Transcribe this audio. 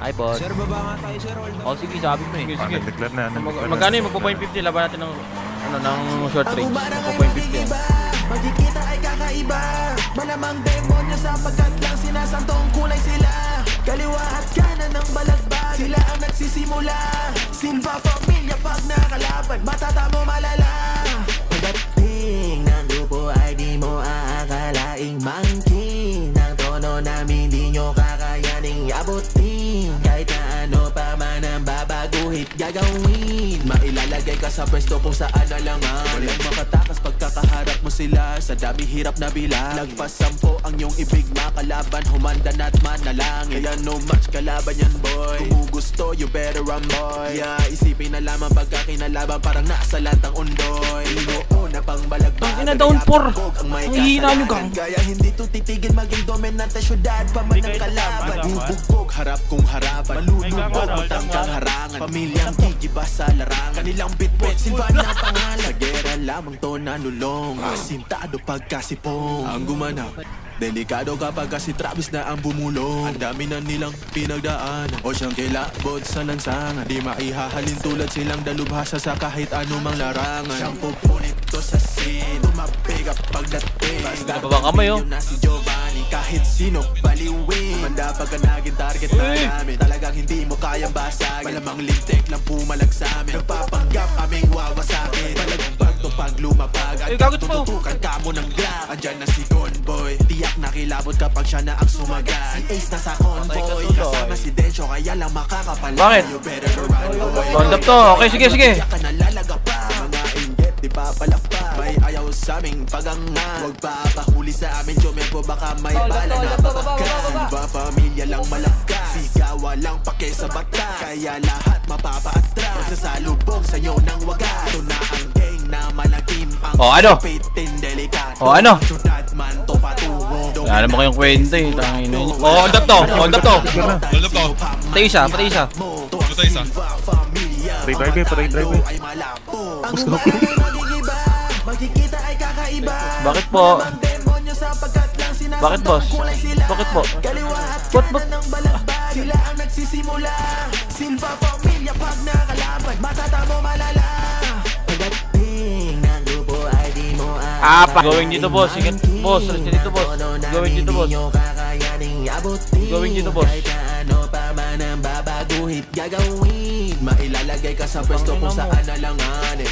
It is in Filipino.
Hi, boss. Sir, baba nga tayo, sir. Hold on. Oh, sige, sabi mo eh. Sige. Declare na. Magkano yung magpo-point 50? Laban natin ng, ng short range. Magpo-point 50. Magkikita ay kakaiba. Malamang demonyo sapagkat lang sinasantong kulay sila. Kaliwa at kanan ng balagbag, sila ang nagsisimula. Silva Familia pag nakalaban, matatamo malala. Pagdating ng grupo ay di mo aakalaing mangkin. Ang trono namin di nyo kakayaning abutin. Kahit na ano pa man ang babaguhit gagawin. Mailalagay ka sa pwesto kung saan alangan. Walang makatakas pagkakaharap mo sila. Sa dami hirap na bilang nagpasampo ang iyong ibig makalaban. Humanda na't manalangin. Kaya no match kalaban yan boy. Kung gusto you better run boy. Yeah, isipin na lamang pagkakinalaban. Parang nasa latang undoy. Inuuna pang balagbag. Ang ina down 4. Ang hihina nyo gang. Kaya hindi to titigil maging dominante syudad pa man ang kalaban. Bubugbog harap kung harapan. Malulubog utang kang harangan. Pamilyang gigiba sa larangan. Kanilang bitbit silva na pangalan. Sa gera lamang to nanulong. Asintado pagkasipong. Ang gumanap delikado kapag kasi Travis na ang bumulong. Ang dami na nilang pinagdaanan o siyang kilabot sa lansangan. Di maihahalin tulad silang dalubhasa sa kahit anumang larangan. Siyang pupunit to sa scene. Tumapig at pagdating. Basta kamay, oh. na si Giovanni kahit sino baliwin. Manda pagka naging target na namin. Talagang hindi mo kayang basagin. Malamang lintik lang pumalag sa amin. Nagpapanggap aming wawasakin. Palagbag to pag lumapag. At tututukan ka mo ng Glock. Andyan na si Gonboy. Tiyak na kilabot kapag siya na ang sumagal. Si Ace na sa convoy. Kasama si Dencho kaya lang makakapala. Bakit? Condap to. Okay, sige, sige. Ka nalalaga pa. Mga inget di papalakpa. May ayaw sa aming pagangan. Huwag papahuli sa amin. Jomempo baka may bala na pabakas. Silva Familia lang malakas. Sigaw walang pake sa bata. Kaya lahat mapapaatras. Magsasalubong sa'yo ng wagas. Ito na ang gang na malagim. Oh, ano? Oh, ano? Wala naman kayong kwenta eh. Oh, hold up to. Hold up to. Hold up to. Patay isa, patay isa. Patay isa. Free drive eh, free drive eh. Gusto ko. Magkikita ay kakaiba. Bakit po? Bakit boss? Bakit po? Ba't? Sila ang nagsisimula. Silva Familia pag nakalaban, matatamo malala. Pagdating ng grupo ay di mo Going dito boss. Sige boss. Sige dito boss. Going dito boss. Going dito boss. Ano pa man ang babaguhit gagawin. Mailalagay ka sa pwesto kung saan alanganin.